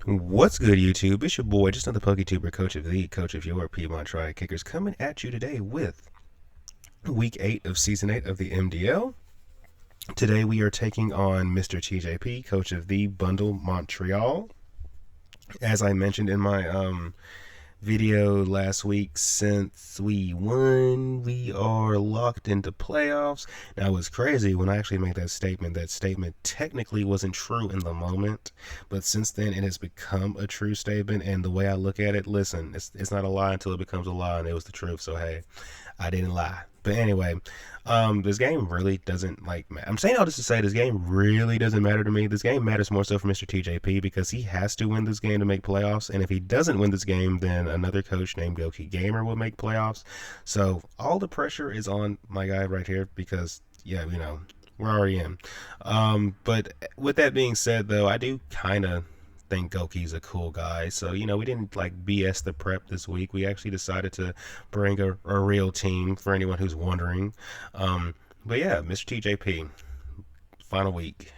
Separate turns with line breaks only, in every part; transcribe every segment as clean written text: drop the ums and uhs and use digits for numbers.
What's good, YouTube? It's your boy, just another PokeTuber, coach of your Piedmont Tri Kickers, coming at you today with week 8 of season 8 of the MDL. Today we are taking on Mr. TJP, coach of the Bundle Montreal. As I mentioned in my video last week, since we won, we are locked into playoffs. Now, it's crazy when I actually made that statement. That statement technically wasn't true in the moment, but since then it has become a true statement. And the way I look at it, listen, it's not a lie until it becomes a lie, and it was the truth. So hey, I didn't lie. But anyway, this game really doesn't I'm saying all this to say this game really doesn't matter to me. This game matters more so for Mr. TJP because he has to win this game to make playoffs. And if he doesn't win this game, then another coach named Goki Gamer will make playoffs. So all the pressure is on my guy right here because, yeah, we're already in. But with that being said, though, I do kind of think Goki's a cool guy. So, we didn't BS the prep this week. We actually decided to bring a real team for anyone who's wondering. But yeah, Mr. TJP, final week,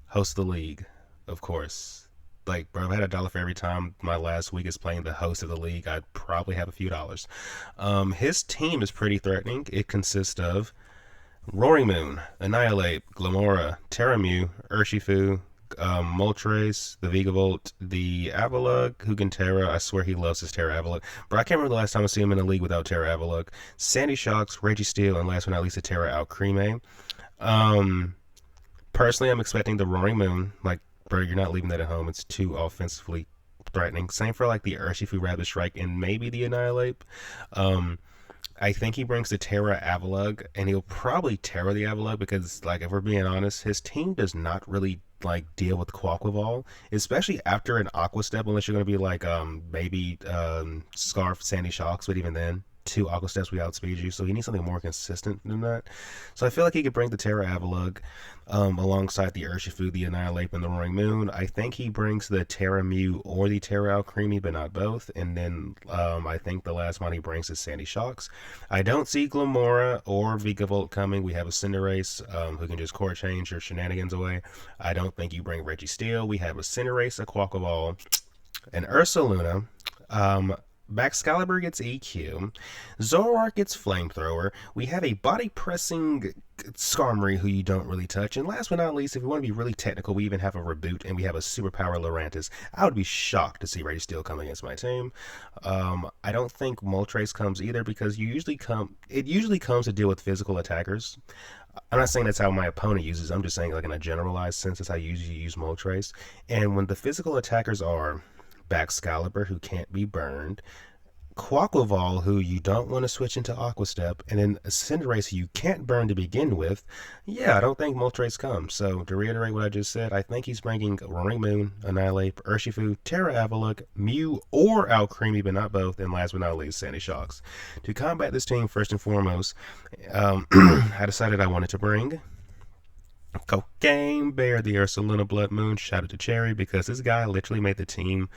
host of the league, of course. Bro, I've had $1 for every time my last week is playing the host of the league. I'd probably have a few dollars. His team is pretty threatening. It consists of Roaring Moon, Annihilate, Glamora, Terramew, Urshifu, Moltres, the Vigavolt, the Avalugg, Hugentera. I swear he loves his Terra Avalugg. But I can't remember the last time I see him in a league without Terra Avalugg. Sandy Shocks, Registeel, and last but not least, a Terra Alcremie. Um, Personally, I'm expecting the Roaring Moon. Bro, you're not leaving that at home. It's too offensively threatening. Same for the Urshifu Rapid Strike and maybe the Annihilate. Um, I think he brings the Terra Avalugg, and he'll probably Terra the Avalugg because, if we're being honest, his team does not really deal with Quaquaval, especially after an Aqua Step, unless you're going to be maybe Scarf Sandy Shocks, but even then, 2 Aqua Steps we outspeed you, so he needs something more consistent than that. So I feel like he could bring the Terra Avalugg alongside the Urshifu, the Annihilate, and the Roaring Moon. I think he brings the Terra Mew or the Terra Alcremie, but not both. And then I think the last one he brings is Sandy Shocks. I don't see Glamora or Vigavolt coming. We have a Cinderace who can just core change your shenanigans away. I don't think you bring Registeel. We have a Cinderace, a Quaquaval, an Ursaluna. Baxcalibur gets EQ. Zoroark gets Flamethrower. We have a body pressing Skarmory who you don't really touch. And last but not least, if we want to be really technical, we even have a Reboot and we have a Superpower Lurantis. I would be shocked to see Registeel come against my team. I don't think Moltres comes either because it usually comes to deal with physical attackers. I'm not saying that's how my opponent uses. I'm just saying in a generalized sense, that's how you usually use Moltres. And when the physical attackers are Baxcalibur, who can't be burned, Quaquaval, who you don't want to switch into Aqua Step, and then a Cinderace who you can't burn to begin with, yeah, I don't think Moltres comes. So to reiterate what I just said, I think he's bringing Roaring Moon, Annihilate, Urshifu, Terra Avalugg, Mew, or Alcremie, but not both, and last but not least, Sandy Shocks. To combat this team, first and foremost, I decided I wanted to bring Cocaine Bear, the Ursaluna Blood Moon. Shout out to Cherry because this guy literally made the team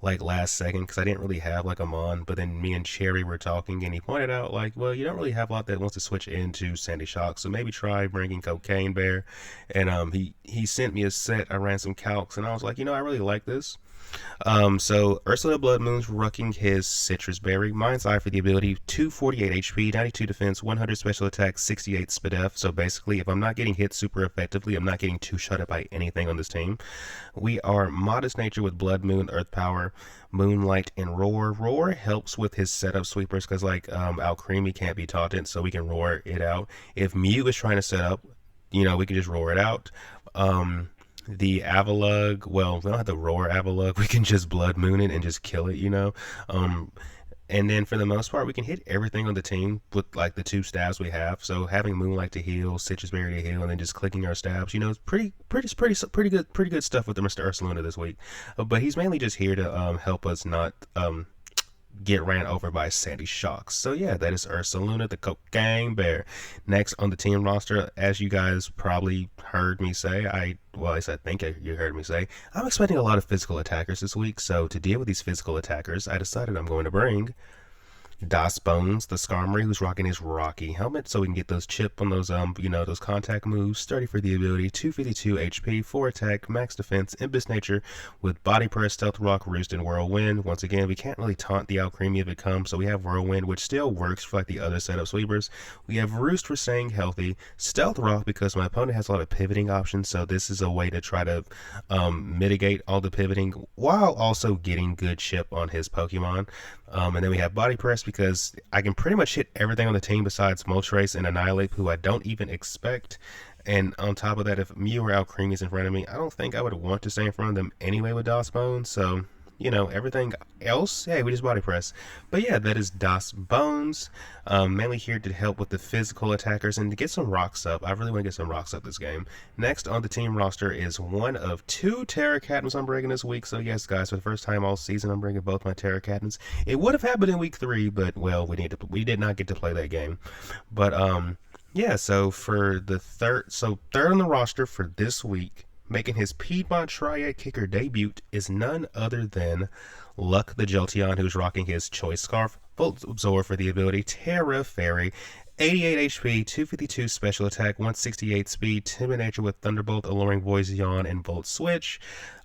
last second because I didn't really have a Mon, but then me and Cherry were talking and he pointed out well, you don't really have a lot that wants to switch into Sandy Shock, so maybe try bringing Cocaine Bear. And he sent me a set. I ran some calcs and I was like, I really like this. So Ursula Blood Moon's rucking his Citrus Berry. Mind's Eye for the ability 248 HP, 92 defense, 100 special attack, 68 SPDF. So basically, if I'm not getting hit super effectively, I'm not getting two-shotted by anything on this team. We are Modest Nature with Blood Moon, Earth Power, Moonlight, and Roar. Roar helps with his setup sweepers because Alcremie can't be taunted, so we can roar it out. If Mew is trying to set up, we can just roar it out. The Avalugg, well, we don't have to roar Avalugg. We can just Blood Moon it and just kill it, And then for the most part, we can hit everything on the team with the 2 stabs we have. So having Moonlight to heal, Citrus Berry to heal, and then just clicking our stabs, it's pretty good stuff with the Mr. Ursaluna this week. But he's mainly just here to help us not get ran over by Sandy Shocks. So yeah, that is Ursaluna, the Cocaine Bear. Next on the team roster, as you guys probably heard me say, at least I think you heard me say, I'm expecting a lot of physical attackers this week. So to deal with these physical attackers, I decided I'm going to bring Das Bones, the Skarmory, who's rocking his Rocky helmet, so we can get those chip on those those contact moves. Sturdy for the ability, 252 HP, 4 attack, max defense, Impus Nature with Body Press, Stealth Rock, Roost, and Whirlwind. Once again, we can't really taunt the Alcremie if it comes, so we have Whirlwind, which still works for like the other setup sweepers. We have Roost for staying healthy, Stealth Rock because my opponent has a lot of pivoting options, so this is a way to try to mitigate all the pivoting while also getting good chip on his Pokemon. And then we have Body Press because I can pretty much hit everything on the team besides Moltres and Annihilate, who I don't even expect. And on top of that, if Mew or Alcremie is in front of me, I don't think I would want to stay in front of them anyway with Das Bones. So, everything else, hey, we just Body Press. But yeah, that is Das Bones. Mainly here to help with the physical attackers and to get some rocks up. I really want to get some rocks up this game. Next on the team roster is one of 2 Terra Captains I'm bringing this week. So yes, guys, for the first time all season, I'm bringing both my Terra Captains. It would have happened in week 3, but well, we did not get to play that game. But yeah, so for the third on the roster for this week, making his Piedmont Triad Kicker debut is none other than Luck the Jolteon, who's rocking his Choice Scarf, Volt Absorb for the ability, Terra Fairy, 88 HP, 252 special attack, 168 speed, timid nature with Thunderbolt, Alluring Voice, Yawn, and Volt Switch.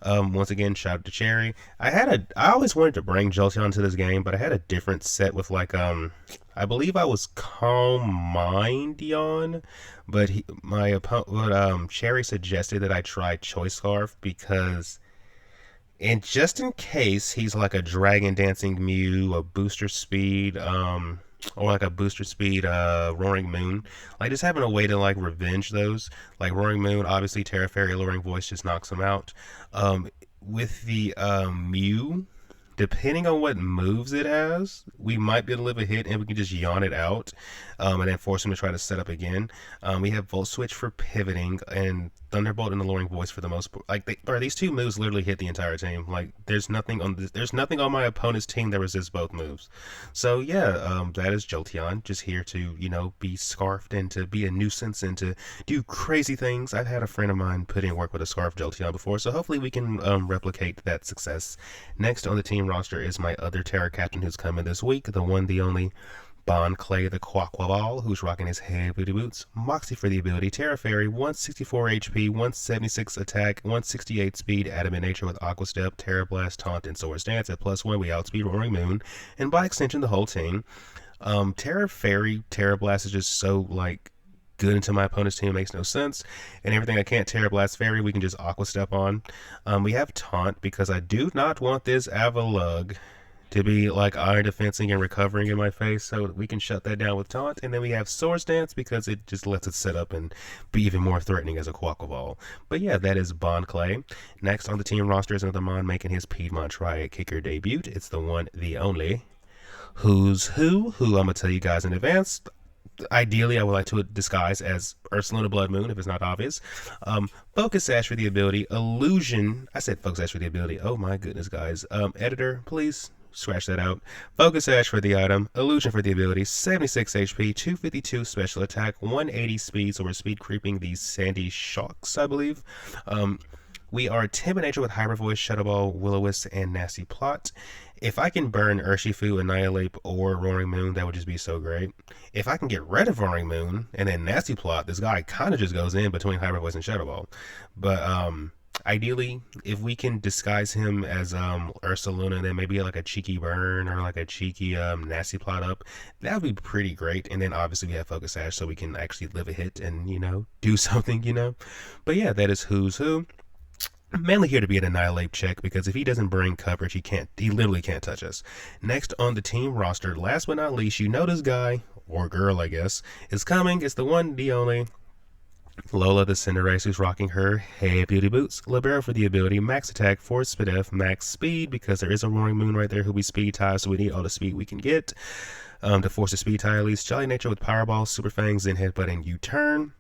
Once again, shout out to Cherry. I always wanted to bring Jolteon to this game, but I had a different set with like I believe I was Calm Mind Yawn, but Cherry suggested that I try Choice Scarf because, and just in case he's like a Dragon Dancing Mew, a booster speed, or like a booster speed Roaring Moon, like just having a way to like revenge those. Like Roaring Moon, obviously Terra Fairy Alluring Voice just knocks them out. With the Mew, depending on what moves it has, we might be able to live a hit and we can just yawn it out and then force him to try to set up again. We have Volt Switch for pivoting and Thunderbolt and Alluring Voice for the most part. Like these 2 moves literally hit the entire team. Like there's nothing on my opponent's team that resists both moves. So yeah, that is Jolteon, just here to be scarfed and to be a nuisance and to do crazy things. I've had a friend of mine put in work with a scarf Jolteon before, so hopefully we can replicate that success. Next on the team roster is my other Terra Captain who's coming this week, the one, the only Bon Clay the Quaquaval, who's rocking his heavy booty boots, Moxie for the ability, Terra Fairy, 164 HP, 176 attack, 168 speed, Adamant Nature with Aqua Step, Terra Blast, Taunt, and Swords Dance at +1. We outspeed Roaring Moon, and by extension the whole team. Terra Fairy, Terra Blast is just so like good into my opponent's team, makes no sense. And everything I can't Terra Blast Fairy, we can just Aqua Step on. We have Taunt because I do not want this Avalugg to be like iron defensing and recovering in my face, so we can shut that down with Taunt. And then we have Swords Dance because it just lets it set up and be even more threatening as a Quaquaval. But yeah, that is Bon Clay. Next on the team roster is another Mon making his Piedmont Triad Kicker debut. It's the one, the only Who's Who I'm gonna tell you guys in advance. Ideally, I would like to disguise as Ursaluna Blood Moon if it's not obvious. Focus Sash for the ability, Illusion. I said Focus Sash for the ability. Oh my goodness, guys. Editor, please scratch that out. Focus Sash for the item, Illusion for the ability, 76 HP, 252 special attack, 180 speed, so we're speed creeping these Sandy Shocks, I believe. We are Timid Nature with Hyper Voice, Shadow Ball, Will-O-Wisp, and Nasty Plot. If I can burn Urshifu, Annihilate, or Roaring Moon, that would just be so great. If I can get rid of Roaring Moon and then Nasty Plot, this guy kind of just goes in between Hyper Voice and Shadow Ball. But ideally, if we can disguise him as Ursaluna and then maybe like a cheeky burn or like a cheeky Nasty Plot up, that would be pretty great. And then obviously we have Focus Sash so we can actually live a hit and, do something, But yeah, that is Who's Who. I'm mainly here to be an Annihilate check because if he doesn't bring coverage, he literally can't touch us. Next on the team roster, last but not least, this guy, or girl I guess, is coming. It's the one, the only Lola the Cinderace, who's rocking her Hey Beauty Boots, Libero for the ability, max attack, force speed F, max speed, because there is a Roaring Moon right there who we speed tie, so we need all the speed we can get to force a speed tie at least. Jolly Nature with Powerball, Super Fangs, Zen Headbutt, and U-Turn.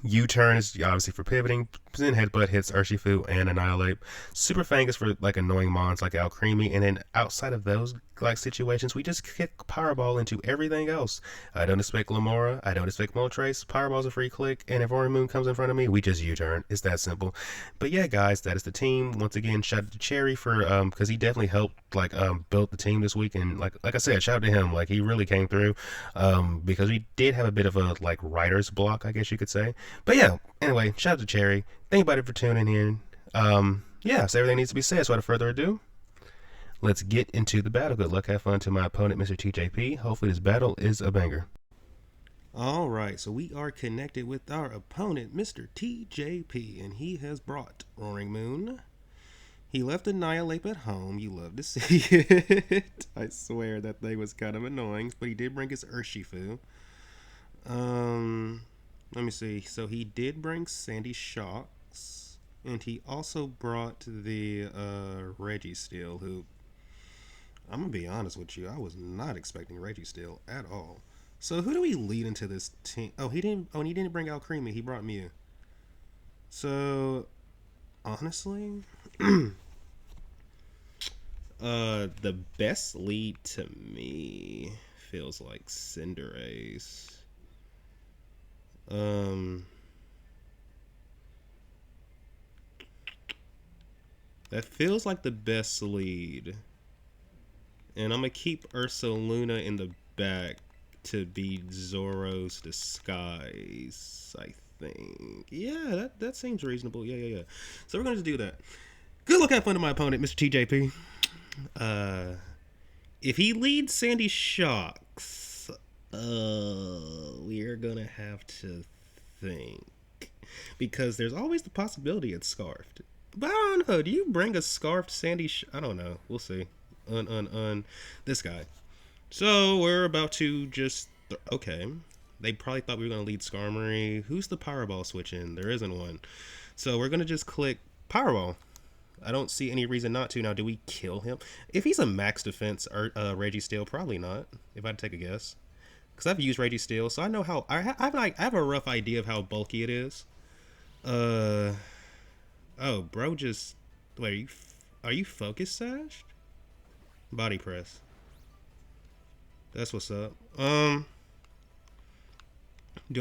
U-Turn is obviously for pivoting. Zen Headbutt hits Urshifu and Annihilate. Super Fang is for like annoying mons like Alcremie, and then outside of those like situations, we just kick Powerball into everything else. I don't expect Lamora, I don't expect Moltres. Powerball's a free click, and if Roaring Moon comes in front of me, we just U-turn. It's that simple. But yeah, guys, that is the team. Once again, shout out to Cherry for because he definitely helped like build the team this week, and like I said, shout out to him. Like he really came through because we did have a bit of a like writer's block, I guess you could say. But yeah, anyway, shout out to Cherry. Thank you, buddy, for tuning in. Yeah, so everything needs to be said. So without further ado, let's get into the battle. Good luck, have fun to my opponent, Mr. TJP. Hopefully this battle is a banger. All right, so we are connected with our opponent, Mr. TJP, and he has brought Roaring Moon. He left Annihilate at home. You love to see it. I swear that thing was kind of annoying, but he did bring his Urshifu. Let me see. So he did bring Sandy Shocks, and he also brought the Registeel, who, I'm going to be honest with you, I was not expecting Registeel at all. So who do we lead into this team? Oh, he didn't bring Alcremie. He brought Mew. So, honestly, the best lead to me feels like Cinderace. That feels like the best lead. And I'm going to keep Ursaluna in the back to be Zoro's disguise, I think. Yeah, that seems reasonable. Yeah. So we're going to do that. Good luck, have fun to my opponent, Mr. TJP. If he leads Sandy Shocks, we're going to have to think. Because there's always the possibility it's Scarfed. But I don't know. Do you bring a Scarfed Sandy I don't know. We'll see. This guy. So we're about to just okay. They probably thought we were gonna lead Skarmory. Who's the Powerball switch in? There isn't one. So we're gonna just click Powerball. I don't see any reason not to. Now, do we kill him? If he's a max defense or Registeel, probably not. If I had to take a guess, because I've used Registeel, so I know how. I have a rough idea of how bulky it is. Oh, bro, just wait. Are you focus sashed? Body press. That's what's up. Do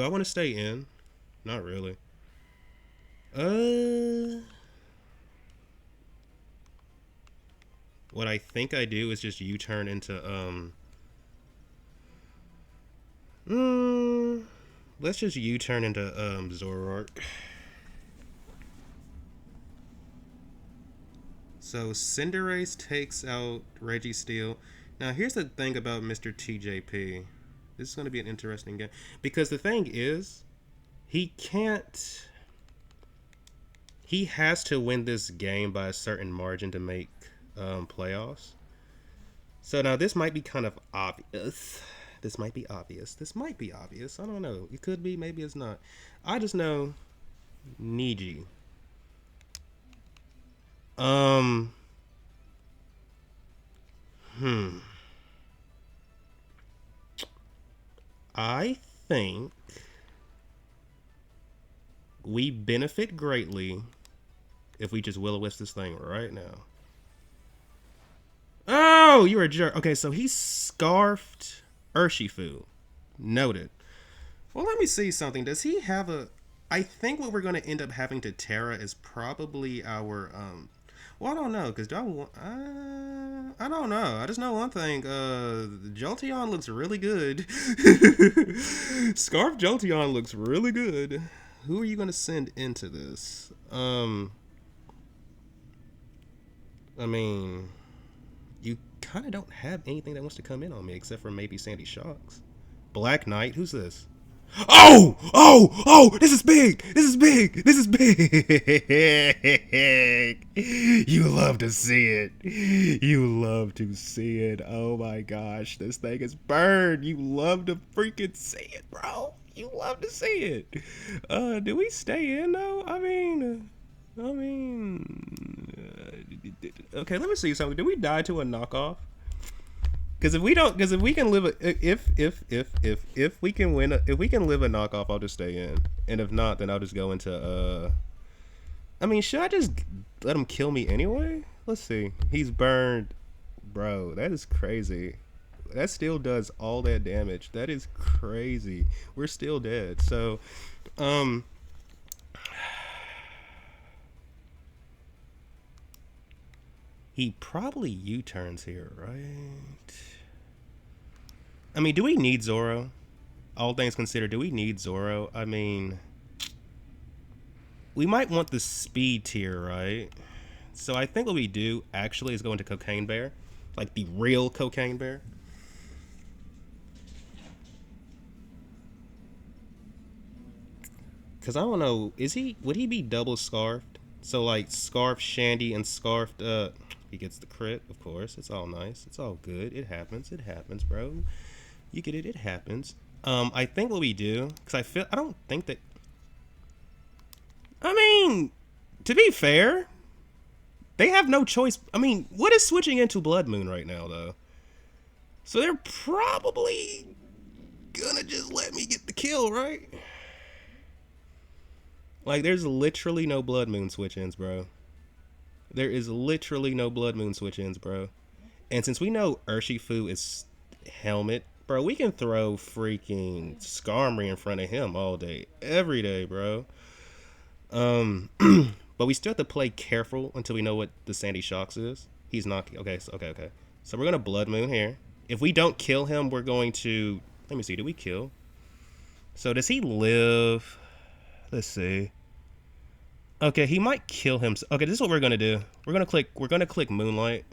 I want to stay in? Not really. What I think I do is just U-turn into let's just U-turn into Zoroark. So Cinderace takes out Registeel. Now here's the thing about Mr. TJP. This is going to be an interesting game. Because the thing is, he has to win this game by a certain margin to make playoffs. So now this might be kind of obvious. This might be obvious. I don't know. It could be. Maybe it's not. I just know Niji. I think we benefit greatly if we just will-o-wisp this thing right now. Oh, you're a jerk. Okay, so he scarfed Urshifu. Noted. Well, let me see something. Does he have a... I think what we're going to end up having to Terra is probably our... Well, I don't know, because I don't know. I just know one thing. Jolteon looks really good. Scarf Jolteon looks really good. Who are you going to send into this? I mean, you kind of don't have anything that wants to come in on me except for maybe Sandy Shocks. Black Knight? Who's this? Oh, this is big. You love to see it. Oh my gosh, this thing is burned. You love to freaking see it, bro. You love to see it. Do we stay in though? I mean, okay, let me see something. Did we die to a knockoff? Because if we can live a knockoff, I'll just stay in. And if not, then I'll just go into I mean, should I just let him kill me anyway? Let's see. He's burned. Bro, that is crazy. That still does all that damage. That is crazy. We're still dead. So, um, he probably U-turns here, right? I mean, do we need Zoro? All things considered, do we need Zoro? I mean, we might want the speed tier, right? So I think what we do actually is go into Cocaine Bear. Like the real Cocaine Bear. Because I don't know, would he be double scarfed? So like Scarf Shandy and Scarfed, he gets the crit, of course. It's all nice. It's all good. It happens, bro. You get it, it happens. I think what we do, because I don't think that, I mean, to be fair, they have no choice. I mean, what is switching into Blood Moon right now, though? So they're probably gonna just let me get the kill, right? Like, there's literally no Blood Moon switch-ins, bro. There is literally no Blood Moon switch-ins, bro. And since we know Urshifu is Helmet, bro, we can throw freaking Skarmory in front of him all day, every day, bro. But we still have to play careful until we know what the Sandy Shocks is. He's not... Okay, okay. So we're going to Blood Moon here. If we don't kill him, we're going to... Let me see, do we kill? So does he live... Let's see. Okay, he might kill him. Okay, this is what we're gonna do. We're gonna click Moonlight.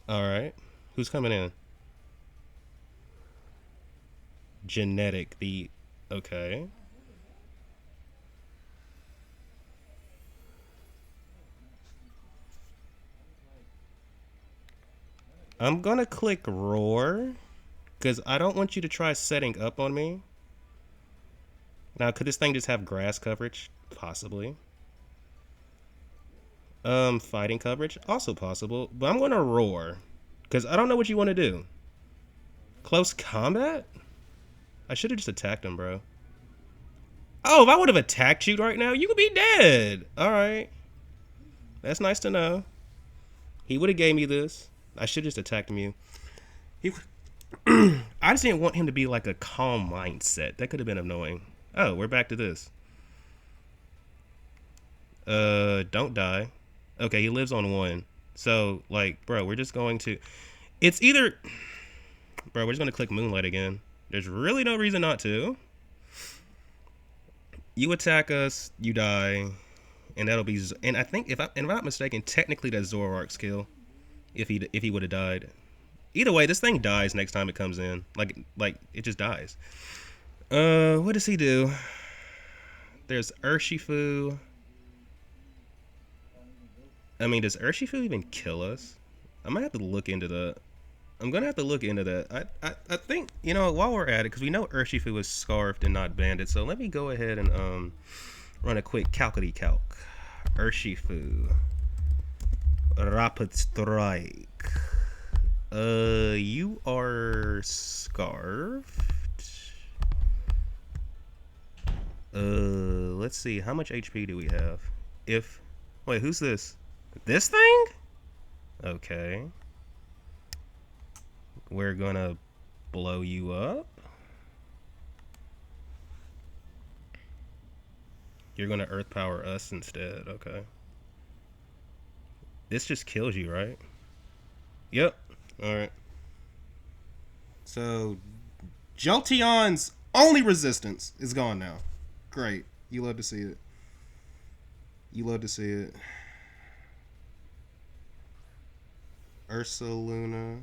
Alright. Who's coming in? Genetic, okay. I'm gonna click Roar, because I don't want you to try setting up on me. Now, could this thing just have grass coverage? Possibly. Fighting coverage? Also possible. But I'm going to Roar. Because I don't know what you want to do. Close combat? I should have just attacked him, bro. Oh, if I would have attacked you right now, you could be dead. Alright. That's nice to know. He would have gave me this. I should have just attacked him. I just didn't want him to be like a calm mindset. That could have been annoying. Oh, we're back to this. Don't die. Okay, he lives on 1. So, like, bro, we're just going to... It's either... Bro, we're just going to click Moonlight again. There's really no reason not to. You attack us, you die, and that'll be... And I think, if I'm not mistaken, technically that's Zoroark's kill. If he would have died. Either way, this thing dies next time it comes in. Like, it just dies. What does he do? There's Urshifu. I mean, does Urshifu even kill us? I might have to look into that. I'm gonna have to look into that. I think, you know, while we're at it, because we know Urshifu is scarfed and not banded, so let me go ahead and run a quick calcity calc. Urshifu. Rapid Strike. You are scarfed. Let's see. How much HP do we have? Wait, who's this? This thing? Okay. We're gonna blow you up. You're gonna earth power us instead. Okay. This just kills you, right? Yep. Alright. So, Jolteon's only resistance is gone now. Great. You love to see it. You love to see it. Ursaluna.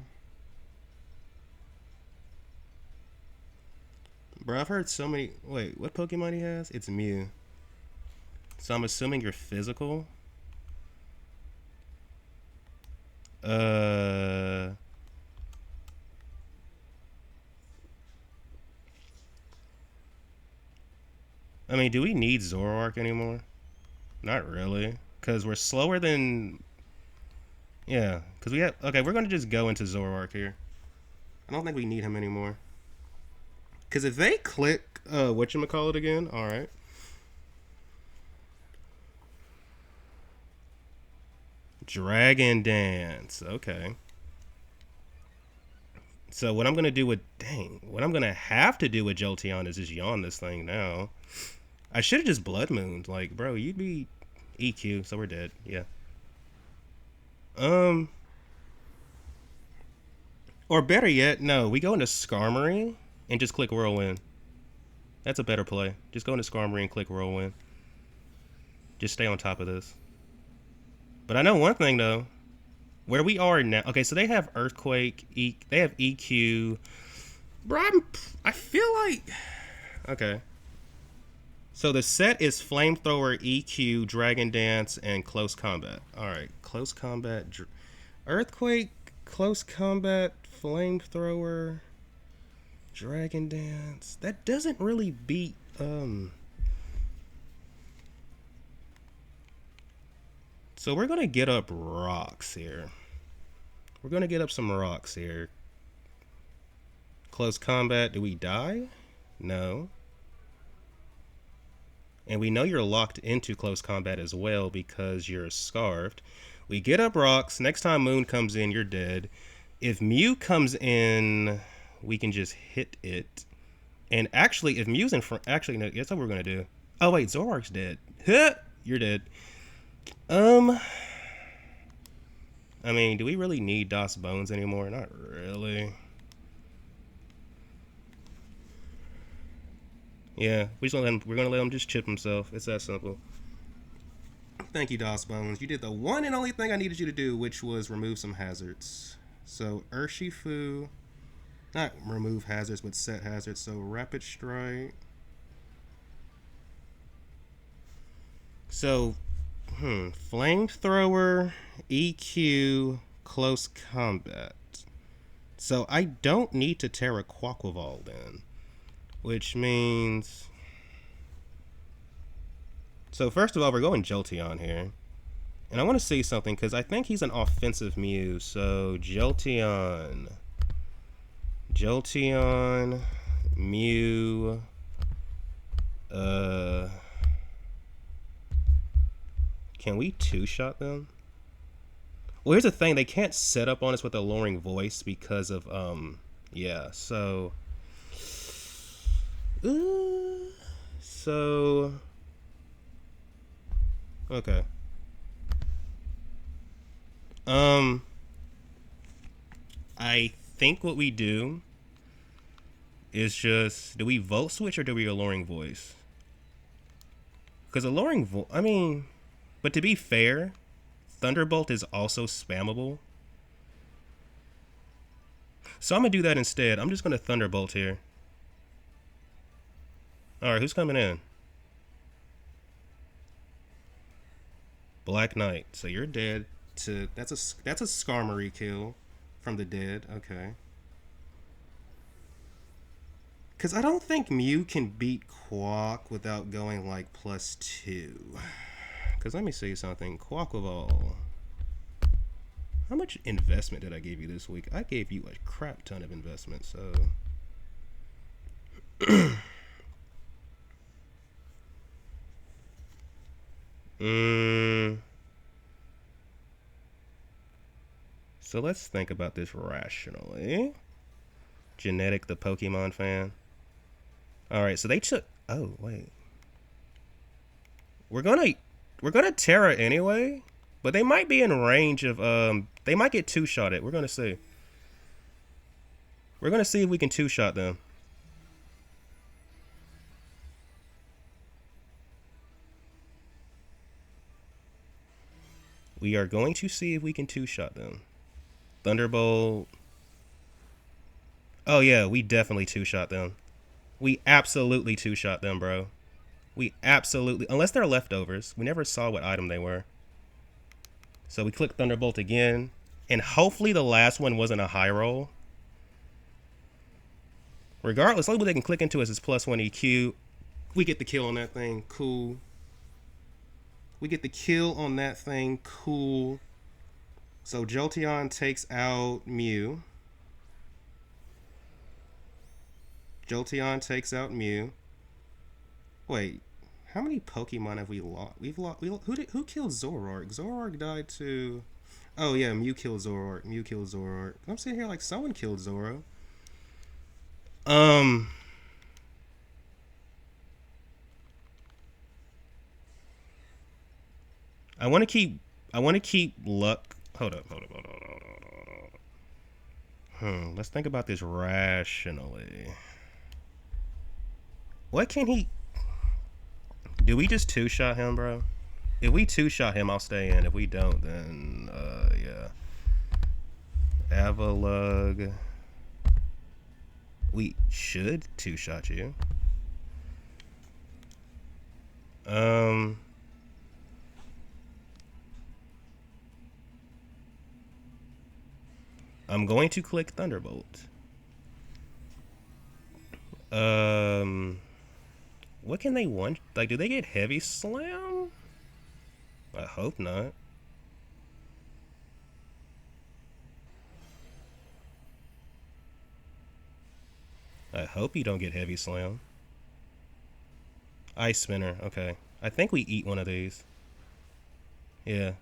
Bro, I've heard so many... Wait, what Pokemon he has? It's Mew. So I'm assuming you're physical? I mean, do we need Zoroark anymore? Not really. Because we're slower than... Yeah. Because we have... Okay, we're going to just go into Zoroark here. I don't think we need him anymore. Because if they click... whatchamacallit again? Alright. Dragon Dance. Okay. So what I'm going to do with... Dang. What I'm going to have to do with Jolteon is just yawn this thing now. I should have just Blood Mooned. Like, bro, you'd be EQ, so we're dead. Yeah. Or better yet, no. We go into Skarmory and just click Whirlwind. That's a better play. Just go into Skarmory and click Whirlwind. Just stay on top of this. But I know one thing, though. Where we are now... Okay, so they have Earthquake. They have EQ. Bro, I feel like... Okay. So the set is Flamethrower, EQ, Dragon Dance, and Close Combat. Alright, Close Combat... Earthquake, Close Combat, Flamethrower, Dragon Dance. That doesn't really beat... So we're going to get up rocks here. We're going to get up some rocks here. Close combat, do we die? No. And we know you're locked into close combat as well because you're scarfed. We get up rocks. Next time Moon comes in, you're dead. If Mew comes in, we can just hit it. And actually, if Mew's in front... Actually, no, that's what we're going to do. Oh, wait, Zoroark's dead. You're dead. I mean, do we really need DOS Bones anymore? Not really. Yeah, we're gonna let him just chip himself. It's that simple. Thank you, DOS Bones. You did the one and only thing I needed you to do, which was remove some hazards. So Urshifu, not remove hazards, but set hazards. So Rapid Strike. So Flamethrower, EQ, Close Combat. So I don't need to Terra Quaquaval then. Which means... So first of all, we're going Jolteon here. And I want to see something, because I think he's an offensive Mew. So Jolteon, Mew... Can we two-shot them? Well, here's the thing. They can't set up on us with a lowering voice because of, yeah, so... Okay. I think what we do is just... Do we Volt Switch or do we Alluring Voice? Because Alluring Voice... I mean... But to be fair, Thunderbolt is also spammable. So I'm going to do that instead. I'm just going to Thunderbolt here. Alright, who's coming in? Black Knight. So you're dead. That's a Skarmory kill from the dead. Okay. Because I don't think Mew can beat Quack without going like +2. Because let me see something. Quaquaval. How much investment did I give you this week? I gave you a crap ton of investment, so... So let's think about this rationally. Genetic, the Pokemon fan. Alright, so they took... Oh, wait. We're gonna Terra anyway, but they might be in range of, they might get two-shotted. We're gonna see. We're gonna see if we can two-shot them. We are going to see if we can two-shot them. Thunderbolt. Oh yeah, we definitely two-shot them. We absolutely two-shot them, bro. We absolutely... Unless they're leftovers. We never saw what item they were. So we click Thunderbolt again. And hopefully the last one wasn't a high roll. Regardless, only what they can click into us is +1 EQ. We get the kill on that thing. Cool. We get the kill on that thing. Cool. So Jolteon takes out Mew. Jolteon takes out Mew. Wait, how many Pokemon have we lost? Who killed Zoroark? Zoroark died to... Oh yeah, Mew killed Zoroark. Mew killed Zoroark. I'm sitting here like someone killed Zoro. Um, I want to keep. I want to keep luck. Hold up. Hold up. Hold up. Hold up. Hold up. Let's think about this rationally. What can he? Do we just two shot him, bro? If we two shot him, I'll stay in. If we don't, then yeah. Avalug. We should two shot you. Um. I'm going to click Thunderbolt. What can they want? Like, do they get Heavy Slam? I hope not. I hope you don't get Heavy Slam. Ice Spinner. Okay. I think we eat one of these. Yeah.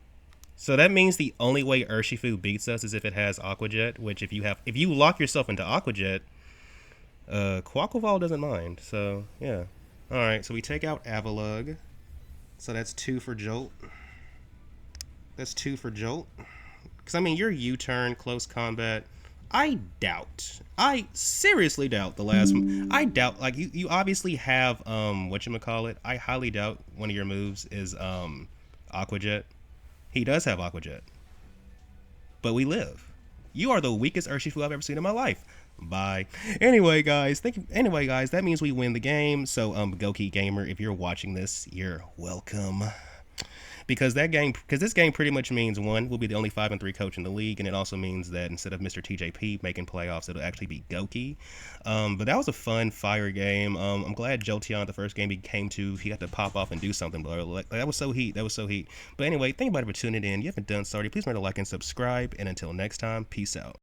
So that means the only way Urshifu beats us is if it has Aqua Jet, which if you lock yourself into Aqua Jet, Quaquaval doesn't mind. So yeah. Alright, so we take out Avalug. So that's 2 for Jolt. That's 2 for Jolt. Because I mean your U-turn, close combat. I seriously doubt the last I doubt, like, you obviously have whatchamacallit. I highly doubt one of your moves is Aqua Jet. He does have Aqua Jet. But we live. You are the weakest Urshifu I've ever seen in my life. Bye. Anyway, guys, that means we win the game. So, Goki Gamer, if you're watching this, you're welcome. Because this game pretty much means, one, we'll be the only 5-3 coach in the league, and it also means that instead of Mr. TJP making playoffs, it'll actually be Goki. But that was a fun, fire game. I'm glad Jolteon, the first game he came to, he got to pop off and do something, bro. Like, that was so heat. But anyway, thank you for tuning in. If you haven't done so already, please remember to like and subscribe. And until next time, peace out.